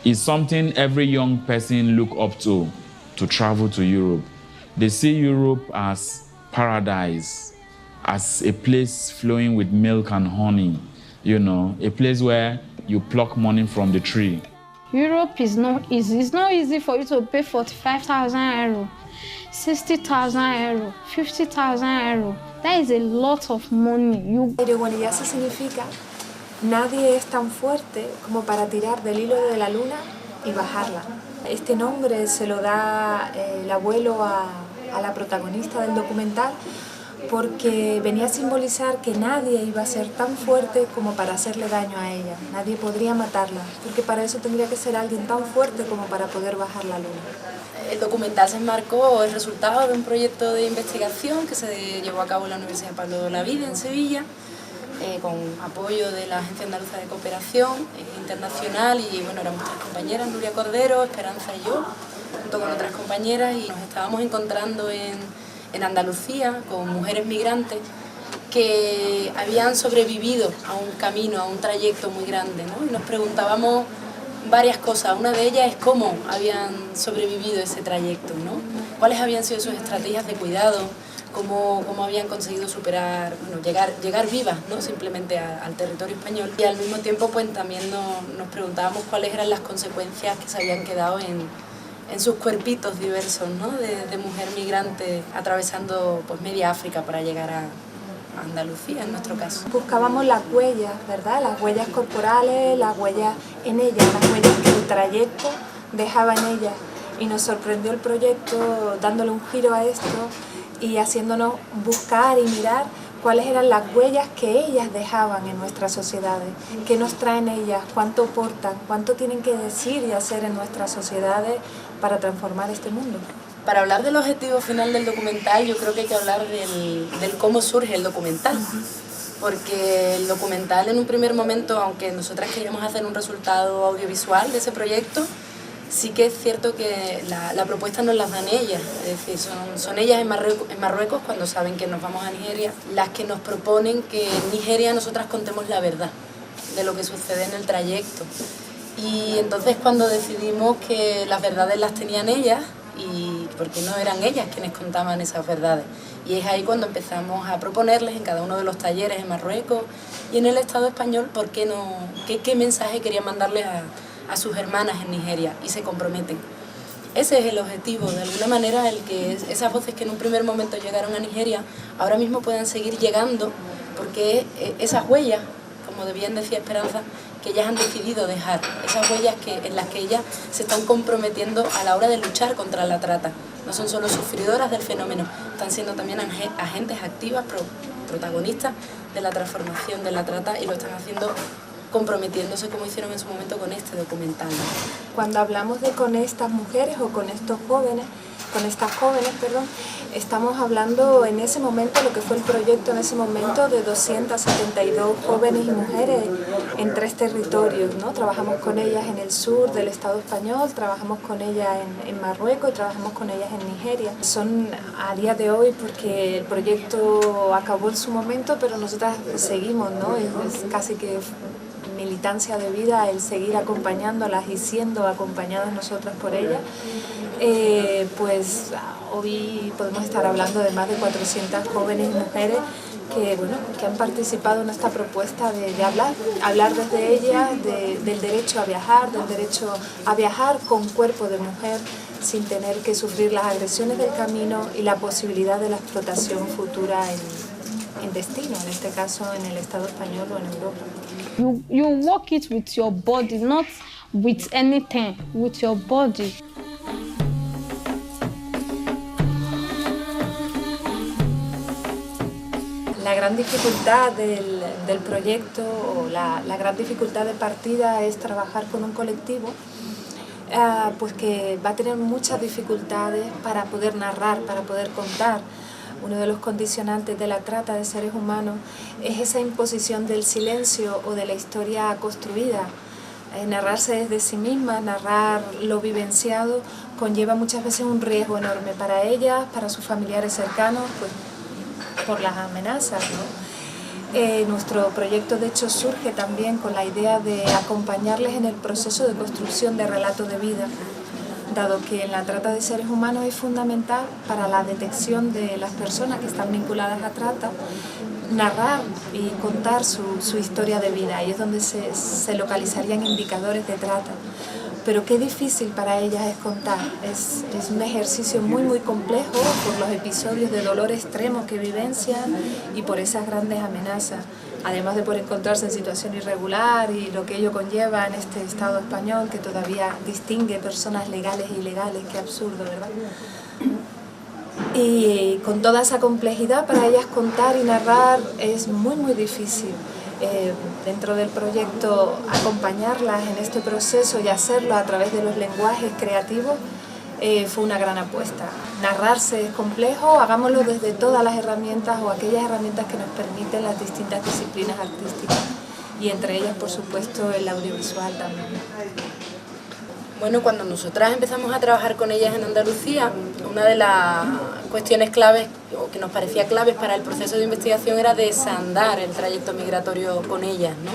It's something every young person look up to travel to Europe. They see Europe as paradise, as a place flowing with milk and honey, you know, a place where you pluck money from the tree. Europe is not easy. It's not easy for you to pay 45,000 euro, 60,000 euro, 50,000 euro. That is a lot of money. Irigoyen significa nadie es tan fuerte como para tirar del hilo de la luna y bajarla. Este nombre se lo da el abuelo a la protagonista del documental porque venía a simbolizar que nadie iba a ser tan fuerte como para hacerle daño a ella. Nadie podría matarla, porque para eso tendría que ser alguien tan fuerte como para poder bajar la luna. El documental se enmarcó el resultado de un proyecto de investigación que se llevó a cabo en la Universidad Pablo de Olavide en Sevilla, con apoyo de la Agencia Andaluza de Cooperación Internacional, y bueno, éramos 3 compañeras, Nuria Cordero, Esperanza y yo, junto con otras compañeras, y nos estábamos encontrando en Andalucía con mujeres migrantes que habían sobrevivido a un camino, a un trayecto muy grande, ¿no? Y nos preguntábamos varias cosas. Una de ellas es cómo habían sobrevivido ese trayecto, ¿no? Cuáles habían sido sus estrategias de cuidado, cómo habían conseguido superar, bueno, llegar vivas, ¿no? Simplemente al territorio español. Y al mismo tiempo pues también nos preguntábamos cuáles eran las consecuencias que se habían quedado en sus cuerpitos diversos, ¿no? de mujer migrante atravesando pues media África para llegar a Andalucía, en nuestro caso. Buscábamos las huellas, ¿verdad? Las huellas corporales, las huellas en ellas, las huellas que el trayecto dejaba en ellas. Y nos sorprendió el proyecto dándole un giro a esto y haciéndonos buscar y mirar cuáles eran las huellas que ellas dejaban en nuestras sociedades, qué nos traen ellas, cuánto aportan, cuánto tienen que decir y hacer en nuestras sociedades para transformar este mundo. Para hablar del objetivo final del documental, yo creo que hay que hablar del cómo surge el documental. Porque el documental en un primer momento, aunque nosotras queríamos hacer un resultado audiovisual de ese proyecto, sí que es cierto que la propuesta nos la dan ellas, es decir, son ellas en Marruecos cuando saben que nos vamos a Nigeria, las que nos proponen que en Nigeria nosotras contemos la verdad de lo que sucede en el trayecto. Y entonces cuando decidimos que las verdades las tenían ellas, y porque no eran ellas quienes contaban esas verdades, y es ahí cuando empezamos a proponerles en cada uno de los talleres en Marruecos y en el Estado español qué mensaje querían mandarles a sus hermanas en Nigeria, y se comprometen. Ese es el objetivo, de alguna manera, el que esas voces que en un primer momento llegaron a Nigeria ahora mismo puedan seguir llegando, porque esas huellas, como bien decía Esperanza, que ellas han decidido dejar, esas huellas en las que ellas se están comprometiendo a la hora de luchar contra la trata. No son solo sufridoras del fenómeno, están siendo también agentes activas, protagonistas de la transformación de la trata, y lo están haciendo comprometiéndose como hicieron en su momento con este documental. Cuando hablamos de con estas mujeres o con estas jóvenes, estamos hablando en ese momento, lo que fue el proyecto en ese momento, de 272 jóvenes y mujeres en 3 territorios, ¿no? Trabajamos con ellas en el sur del Estado español, trabajamos con ellas en Marruecos y trabajamos con ellas en Nigeria. Son a día de hoy, porque el proyecto acabó en su momento, pero nosotras seguimos, ¿no? Es casi que militancia de vida el seguir acompañándolas y siendo acompañadas nosotras por ellas. Pues hoy podemos estar hablando de más de 400 jóvenes y mujeres que han participado en esta propuesta de hablar desde ellas del derecho a viajar con cuerpo de mujer sin tener que sufrir las agresiones del camino y la posibilidad de la explotación futura en destino, en este caso en el Estado español o en Europa. You walk it with your body, not with anything, with your body. La gran dificultad del proyecto, o la gran dificultad de partida, es trabajar con un colectivo pues que va a tener muchas dificultades para poder narrar, para poder contar. Uno de los condicionantes de la trata de seres humanos es esa imposición del silencio o de la historia construida. Narrarse desde sí misma, narrar lo vivenciado, conlleva muchas veces un riesgo enorme para ellas, para sus familiares cercanos, pues por las amenazas, ¿no? Nuestro proyecto de hecho surge también con la idea de acompañarles en el proceso de construcción de relato de vida, dado que la trata de seres humanos es fundamental para la detección de las personas que están vinculadas a trata, narrar y contar su historia de vida, ahí es donde se localizarían indicadores de trata. Pero qué difícil para ellas es contar, es un ejercicio muy complejo por los episodios de dolor extremo que vivencian y por esas grandes amenazas, además de por encontrarse en situación irregular y lo que ello conlleva en este Estado español que todavía distingue personas legales e ilegales, qué absurdo, ¿verdad? Y con toda esa complejidad para ellas contar y narrar es muy difícil. Dentro del proyecto acompañarlas en este proceso y hacerlo a través de los lenguajes creativos fue una gran apuesta. Narrarse es complejo, hagámoslo desde todas las herramientas o aquellas herramientas que nos permiten las distintas disciplinas artísticas y entre ellas por supuesto el audiovisual también. Bueno, cuando nosotras empezamos a trabajar con ellas en Andalucía, una de las cuestiones claves o que nos parecía claves para el proceso de investigación era desandar el trayecto migratorio con ellas, ¿no?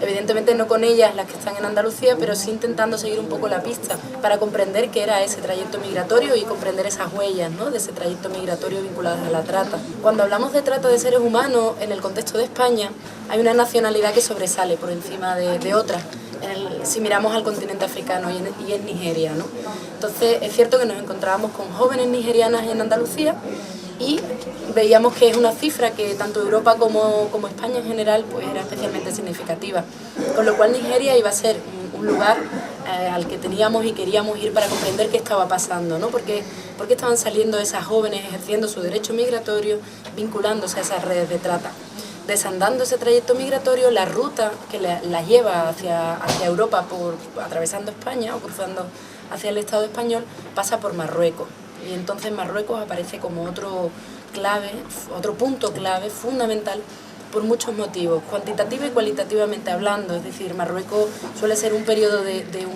Evidentemente no con ellas las que están en Andalucía, pero sí intentando seguir un poco la pista para comprender qué era ese trayecto migratorio y comprender esas huellas, ¿no?, de ese trayecto migratorio vinculadas a la trata. Cuando hablamos de trata de seres humanos en el contexto de España, hay una nacionalidad que sobresale por encima de otras. Si miramos al continente africano y en Nigeria, ¿no? Entonces es cierto que nos encontrábamos con jóvenes nigerianas en Andalucía y veíamos que es una cifra que tanto Europa como España en general pues era especialmente significativa, con lo cual Nigeria iba a ser un lugar al que teníamos y queríamos ir para comprender qué estaba pasando, ¿no? Porque estaban saliendo esas jóvenes ejerciendo su derecho migratorio, vinculándose a esas redes de trata. Desandando ese trayecto migratorio, la ruta que la lleva hacia Europa atravesando España o cruzando hacia el Estado español pasa por Marruecos. Y entonces Marruecos aparece como otro punto clave, fundamental, por muchos motivos, cuantitativa y cualitativamente hablando. Es decir, Marruecos suele ser un periodo de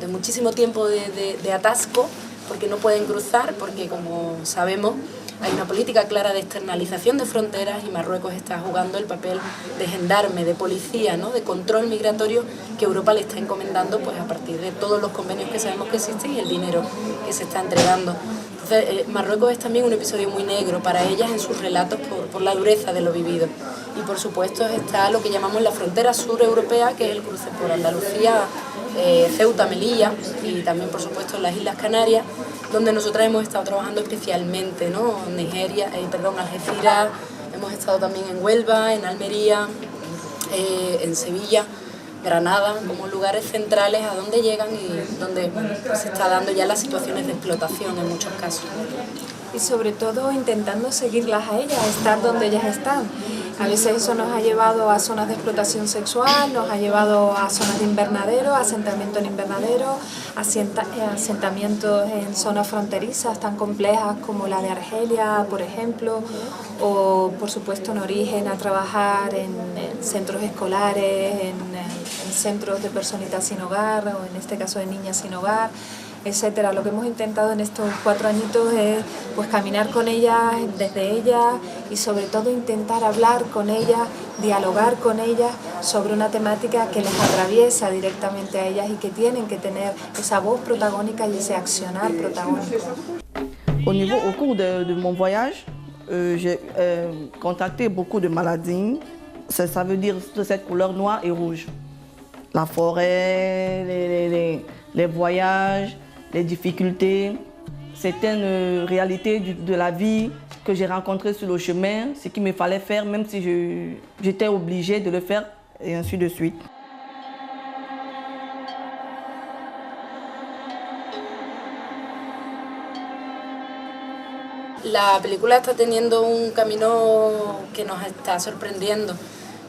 muchísimo tiempo de atasco, porque no pueden cruzar, porque como sabemos, hay una política clara de externalización de fronteras y Marruecos está jugando el papel de gendarme, de policía, ¿no?, de control migratorio que Europa le está encomendando pues, a partir de todos los convenios que sabemos que existen y el dinero que se está entregando. Entonces, Marruecos es también un episodio muy negro para ellas en sus relatos por la dureza de lo vivido. Y por supuesto está lo que llamamos la frontera sur europea, que es el cruce por Andalucía, Ceuta, Melilla y también por supuesto las Islas Canarias, donde nosotras hemos estado trabajando especialmente, ¿no? Algeciras, hemos estado también en Huelva, en Almería, en Sevilla, Granada, como lugares centrales a donde llegan y donde se está dando ya las situaciones de explotación en muchos casos. Y sobre todo intentando seguirlas a ellas, estar donde ellas están. A veces eso nos ha llevado a zonas de explotación sexual, nos ha llevado a zonas de invernadero, asentamientos en invernadero, asentamientos en zonas fronterizas tan complejas como la de Argelia, por ejemplo, o por supuesto en origen a trabajar en centros escolares, en centros de personitas sin hogar, o en este caso de niñas sin hogar, etcétera. Lo que hemos intentado en estos 4 añitos es pues caminar con ellas, desde ellas y sobre todo intentar hablar con ellas, dialogar con ellas sobre una temática que les atraviesa directamente a ellas y que tienen que tener esa voz protagónica y ese accionar protagónico. Au cours de mon voyage, j'ai contacté beaucoup de maladies. Ça veut dire de cette couleur noire et rouge. La forêt, les voyages, les difficultés, certaines réalités de la vie que j'ai rencontrées sur le chemin, ce qu'il me fallait faire, même si j'étais obligée de le faire, et ainsi de suite. La película está teniendo un camino que nos está sorprendiendo.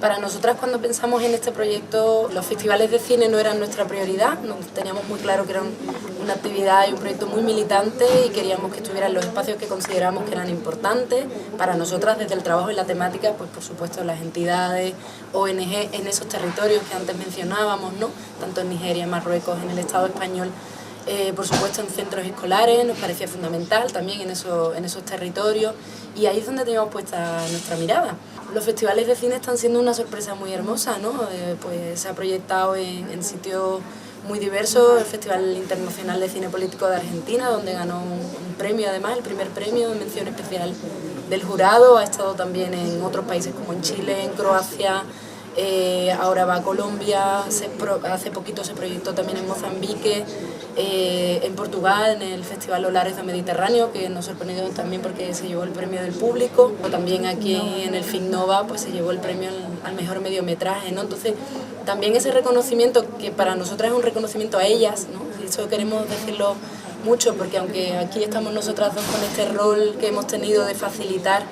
Para nosotras, cuando pensamos en este proyecto, los festivales de cine no eran nuestra prioridad. Teníamos muy claro que era una actividad y un proyecto muy militante y queríamos que estuvieran los espacios que consideramos que eran importantes para nosotras desde el trabajo y la temática, pues por supuesto las entidades, ONG en esos territorios que antes mencionábamos, ¿no?, tanto en Nigeria, en Marruecos, en el Estado español. por supuesto en centros escolares, nos parecía fundamental también en esos territorios, y ahí es donde teníamos puesta nuestra mirada. Los festivales de cine están siendo una sorpresa muy hermosa, ¿no? Pues se ha proyectado en sitios muy diversos, el Festival Internacional de Cine Político de Argentina, donde ganó un premio, además, el primer premio de mención especial del jurado. Ha estado también en otros países como en Chile, en Croacia, ahora va a Colombia, hace poquito se proyectó también en Mozambique, en Portugal, en el Festival Olares do Mediterráneo, que nos sorprendió también porque se llevó el premio del público. O también aquí en el FICNOVA pues se llevó el premio al mejor mediometraje, ¿no? Entonces, también ese reconocimiento, que para nosotras es un reconocimiento a ellas, ¿no? Y eso queremos decirlo mucho, porque aunque aquí estamos nosotras dos con este rol que hemos tenido de facilitar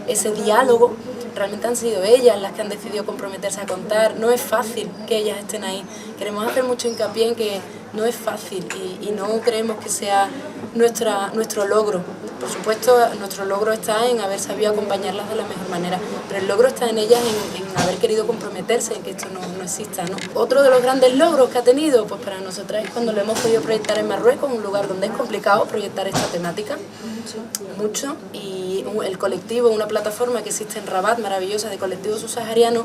ese diálogo, realmente han sido ellas las que han decidido comprometerse a contar. No es fácil que ellas estén ahí. Queremos hacer mucho hincapié en que no es fácil y no creemos que sea nuestro logro. Por supuesto, nuestro logro está en haber sabido acompañarlas de la mejor manera, pero el logro está en ellas en haber querido comprometerse, en que esto no exista, ¿no? Otro de los grandes logros que ha tenido, pues para nosotras, es cuando lo hemos podido proyectar en Marruecos, un lugar donde es complicado proyectar esta temática, mucho, y el colectivo, una plataforma que existe en Rabat, maravillosa, de colectivos subsaharianos,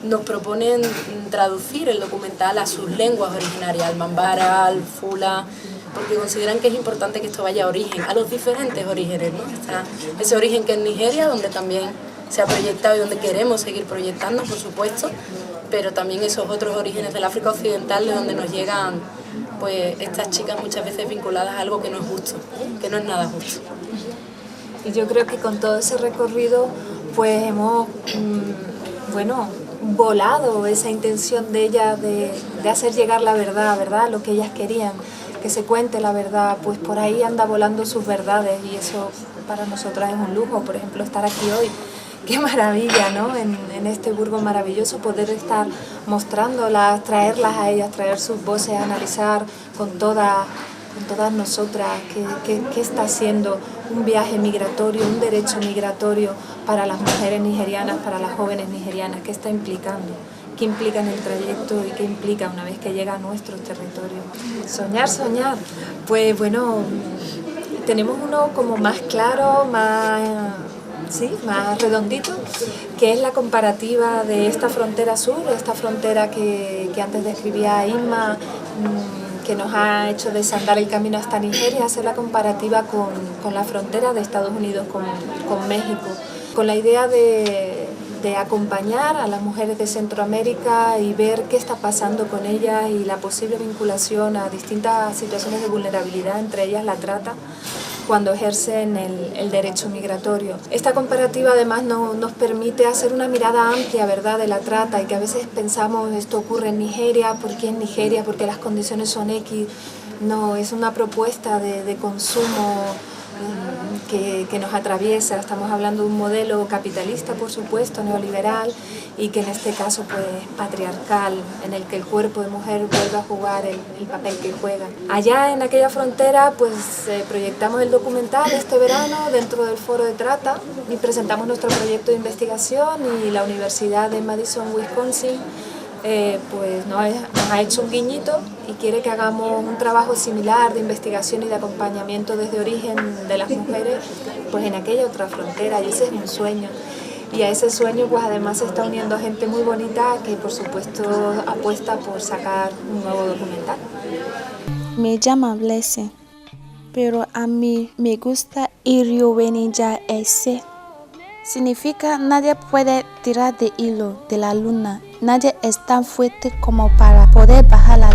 nos proponen traducir el documental a sus lenguas originarias, al mambara, al fula, porque consideran que es importante que esto vaya a origen, a los diferentes orígenes, ¿no? Está ese origen que es Nigeria, donde también se ha proyectado y donde queremos seguir proyectando, por supuesto, pero también esos otros orígenes del África Occidental, de donde nos llegan pues estas chicas muchas veces vinculadas a algo que no es justo, que no es nada justo. Y yo creo que con todo ese recorrido pues hemos volado esa intención de ellas de hacer llegar la verdad, lo que ellas querían, que se cuente la verdad, pues por ahí anda volando sus verdades, y eso para nosotras es un lujo. Por ejemplo, estar aquí hoy, qué maravilla, ¿no? En este Burgos maravilloso, poder estar mostrándolas, traerlas a ellas, traer sus voces, analizar con todas nosotras qué está haciendo un viaje migratorio, un derecho migratorio para las mujeres nigerianas, para las jóvenes nigerianas, qué está implicando, qué implica en el trayecto y qué implica una vez que llega a nuestro territorio. Soñar, pues bueno, tenemos uno como más claro, más redondito, que es la comparativa de esta frontera sur, esta frontera que antes describía Inma, que nos ha hecho desandar el camino hasta Nigeria, hacer la comparativa con la frontera de Estados Unidos con México, con la idea de acompañar a las mujeres de Centroamérica y ver qué está pasando con ellas y la posible vinculación a distintas situaciones de vulnerabilidad, entre ellas la trata, cuando ejercen el derecho migratorio. Esta comparativa además nos permite hacer una mirada amplia, ¿verdad?, de la trata, y que a veces pensamos esto ocurre en Nigeria, ¿por qué en Nigeria? Porque las condiciones son X. No, es una propuesta de consumo que nos atraviesa. Estamos hablando de un modelo capitalista, por supuesto, neoliberal, y que en este caso pues patriarcal, en el que el cuerpo de mujer vuelve a jugar el papel que juega. Allá en aquella frontera pues proyectamos el documental este verano dentro del Foro de Trata y presentamos nuestro proyecto de investigación, y la Universidad de Madison, Wisconsin, pues nos ha hecho un guiñito y quiere que hagamos un trabajo similar de investigación y de acompañamiento desde origen de las mujeres pues en aquella otra frontera, y ese es un sueño. Y a ese sueño pues además se está uniendo gente muy bonita que por supuesto apuesta por sacar un nuevo documental. Me llamo Blessing, pero a mí me gusta Iriowenija ese. Significa nadie puede tirar de hilo de la luna. Nadie es tan fuerte como para poder bajar la